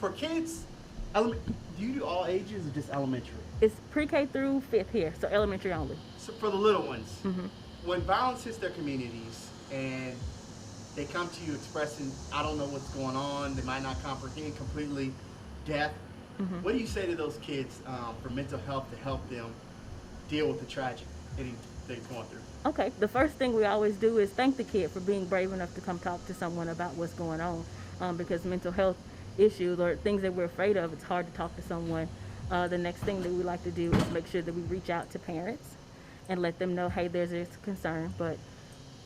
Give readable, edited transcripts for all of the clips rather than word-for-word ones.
for kids, do you do all ages or just elementary? It's pre-K through 5th here, so elementary only. So for the little ones, Mm-hmm. when violence hits their communities and they come to you expressing, I don't know what's going on, they might not comprehend completely death, Mm-hmm. what do you say to those kids for mental health to help them deal with the tragic they're going through? Okay, the first thing we always do is thank the kid for being brave enough to come talk to someone about what's going on, because mental health issues or things that we're afraid of, it's hard to talk to someone. The next thing that we like to do is make sure that we reach out to parents and let them know, hey, there's this concern. But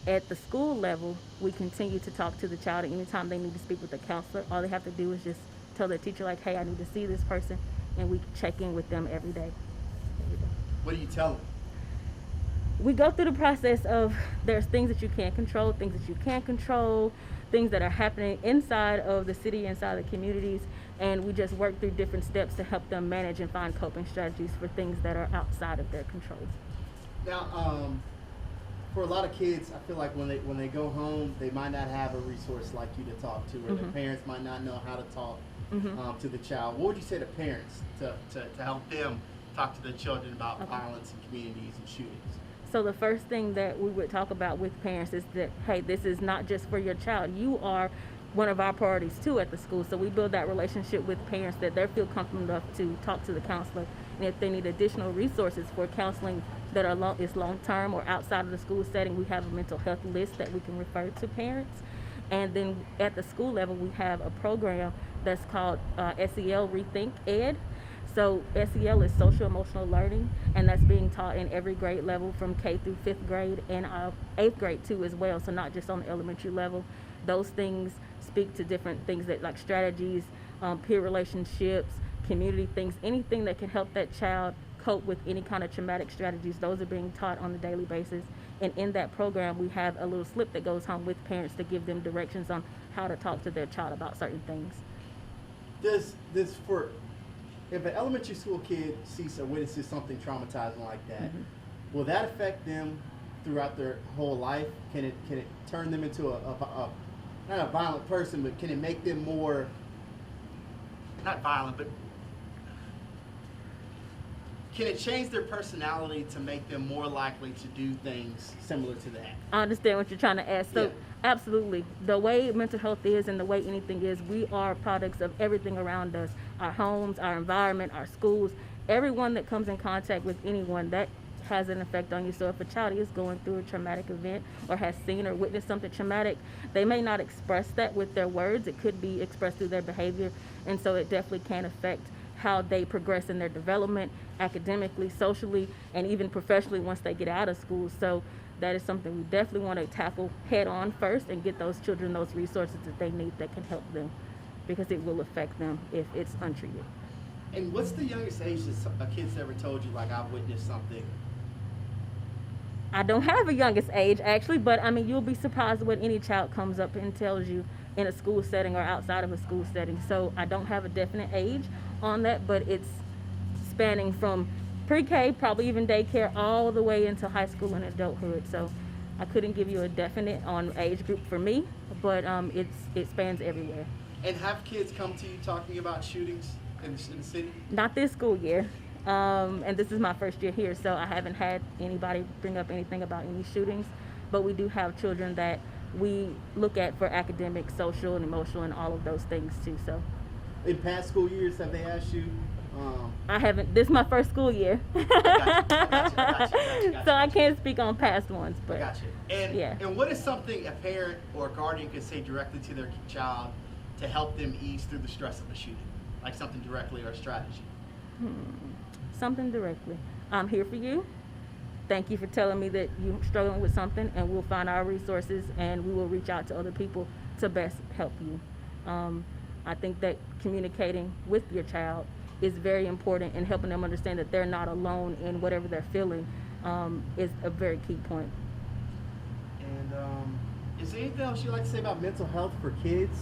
at the school level, we continue to talk to the child, and anytime they need to speak with a counselor, all they have to do is just tell their teacher, like, hey, I need to see this person, and we check in with them every day. What do you tell them? We go through the process of there's things that you can't control, things that you can't control, things that are happening inside of the city, inside the communities, and we just work through different steps to help them manage and find coping strategies for things that are outside of their control. Now, for a lot of kids, I feel like when they go home, they might not have a resource like you to talk to, or Mm-hmm. their parents might not know how to talk Mm-hmm. to the child. What would you say to parents to help them talk to their children about Okay. violence in communities and shootings? So the first thing that we would talk about with parents is that, hey, this is not just for your child. You are one of our priorities too at the school. So we build that relationship with parents that they feel comfortable enough to talk to the counselor. And if they need additional resources for counseling that are long-term or outside of the school setting, we have a mental health list that we can refer to parents. And then at the school level, we have a program that's called SEL Rethink Ed. So SEL is social emotional learning, and that's being taught in every grade level from K through 5th grade and 8th grade too as well. So not just on the elementary level. Those things speak to different things that like strategies, peer relationships, community things, anything that can help that child cope with any kind of traumatic strategies. Those are being taught on a daily basis. And in that program, we have a little slip that goes home with parents to give them directions on how to talk to their child about certain things. If an elementary school kid sees or witnesses something traumatizing like that, Mm-hmm. will that affect them throughout their whole life? Can it turn them into a not a violent person, but can it make them more, not violent, but can it change their personality to make them more likely to do things similar to that? I understand what you're trying to ask. So Yeah. absolutely, the way mental health is and the way anything is, we are products of everything around us, our homes, our environment, our schools, everyone that comes in contact with anyone, that has an effect on you. So if a child is going through a traumatic event or has seen or witnessed something traumatic, they may not express that with their words. It could be expressed through their behavior, and so it definitely can affect how they progress in their development, academically, socially, and even professionally once they get out of school. So that is something we definitely want to tackle head on first and get those children those resources that they need that can help them, because it will affect them if it's untreated. And what's the youngest age that a kid's ever told you, like, I've witnessed something? I don't have a youngest age actually, but I mean, you'll be surprised when any child comes up and tells you in a school setting or outside of a school setting. So I don't have a definite age on that, but it's spanning from pre-K, probably even daycare, all the way into high school and adulthood. So I couldn't give you a definite on age group for me, but it spans everywhere. And have kids come to you talking about shootings in the city? Not this school year. And this is my first year here, so I haven't had anybody bring up anything about any shootings, but we do have children that we look at for academic, social, and emotional, and all of those things too. So In past school years, have they asked you? I haven't. This is my first school year, so I can't speak on past ones. But Gotcha. And, yeah. and what is something a parent or a guardian could say directly to their child to help them ease through the stress of a shooting? Like something directly or a strategy? Something directly. I'm here for you. Thank you for telling me that you're struggling with something, and we'll find our resources and we will reach out to other people to best help you. I think that communicating with your child is very important, and helping them understand that they're not alone in whatever they're feeling is a very key point. And is there anything else you'd like to say about mental health for kids?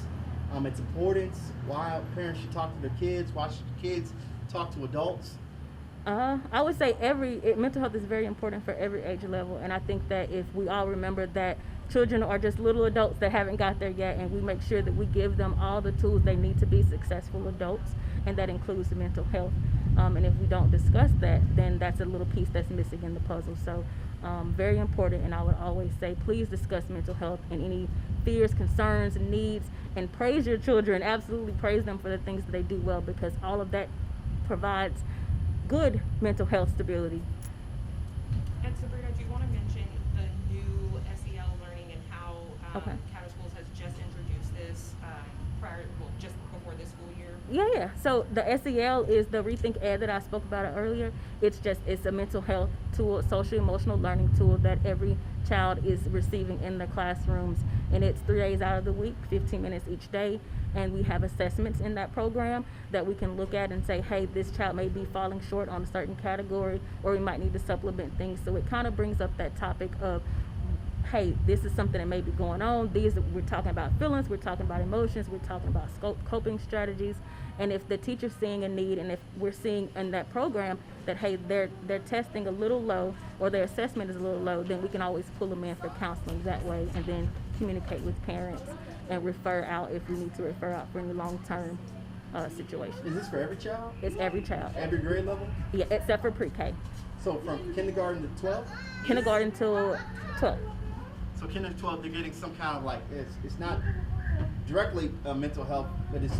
Its importance, why parents should talk to their kids, why should kids talk to adults? I would say mental health is very important for every age level, and I think that if we all remember that children are just little adults that haven't got there yet, and we make sure that we give them all the tools they need to be successful adults, and that includes the mental health. And if we don't discuss that, then that's a little piece that's missing in the puzzle. So very important, and I would always say, please discuss mental health and any fears, concerns, and needs, and praise your children. Absolutely praise them for the things that they do well, because all of that provides good mental health stability. And Sabrina, do you want to mention the new SEL learning and how Okay. Cato Schools has just introduced this just before this school year? Yeah. So the SEL is the Rethink Ed that I spoke about it earlier. It's a mental health tool, social emotional learning tool that every child is receiving in their classrooms, and it's 3 days out of the week, 15 minutes each day. And we have assessments in that program that we can look at and say, hey, this child may be falling short on a certain category, or we might need to supplement things. So it kind of brings up that topic of, hey, this is something that may be going on. We're talking about feelings, we're talking about emotions, we're talking about coping strategies. And if the teacher's seeing a need, and if we're seeing in that program that, hey, they're testing a little low, or their assessment is a little low, then we can always pull them in for counseling that way, and then communicate with parents and refer out if we need to refer out for any long-term situation. Is this for every child? It's every child. Every grade level? Yeah, except for pre-K. So from kindergarten to 12th? Kindergarten till 12. So kindergarten to 12, they're getting some kind of it's not directly mental health, but it's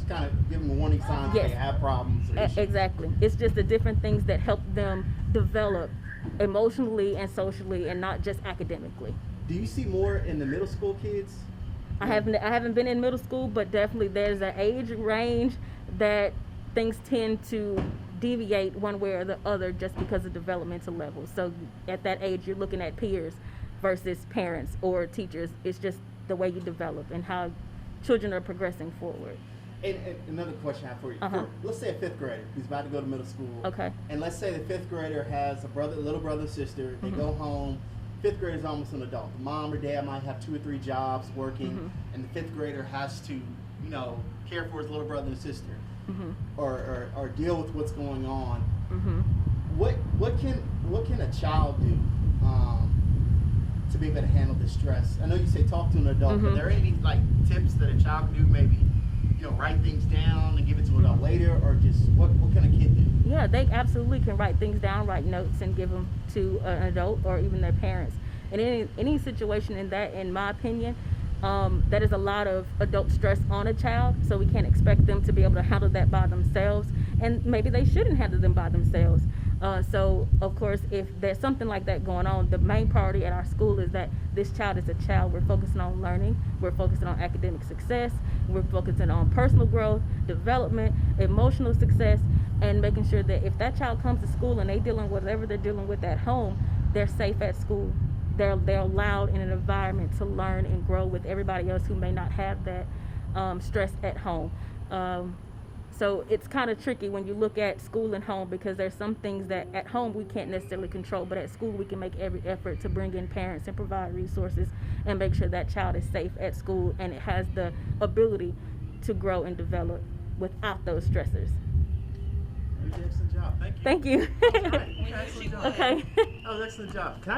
kind of giving them warning signs Yes. that they have problems. Or issues. Exactly. It's just the different things that help them develop emotionally and socially, and not just academically. Do you see more in the middle school kids? I haven't been in middle school, but definitely there's an age range that things tend to deviate one way or the other just because of developmental levels. So at that age, you're looking at peers versus parents or teachers. It's just the way you develop and how children are progressing forward. And another question I have for you. Uh-huh. Let's say a fifth grader who's about to go to middle school. Okay. And let's say the fifth grader has a little brother, sister. They Mm-hmm. go home. Fifth grader is almost an adult. The mom or dad might have 2 or 3 jobs working, Mm-hmm. and the fifth grader has to, care for his little brother and sister, Mm-hmm. or deal with what's going on. Mm-hmm. What can a child do to be able to handle the stress? I know you say talk to an adult, but Mhm. are there any tips that a child can do? Maybe write things down and give it to an adult later, or just what can a kid do? Yeah, they absolutely can write things down, write notes, and give them to an adult or even their parents. And any situation in my opinion, that is a lot of adult stress on a child, so we can't expect them to be able to handle that by themselves, and maybe they shouldn't handle them by themselves. So of course, if there's something like that going on, the main priority at our school is that this child is a child. We're focusing on learning, we're focusing on academic success, we're focusing on personal growth, development, emotional success, and making sure that if that child comes to school and they're dealing with whatever they're dealing with at home, they're safe at school. They're allowed in an environment to learn and grow with everybody else who may not have that stress at home. So it's kind of tricky when you look at school and home, because there's some things that at home we can't necessarily control, but at school we can make every effort to bring in parents and provide resources and make sure that child is safe at school and it has the ability to grow and develop without those stressors. You did an excellent job. Thank you. Thank you. All right. Okay, excellent job. Okay. That was an excellent job. Can I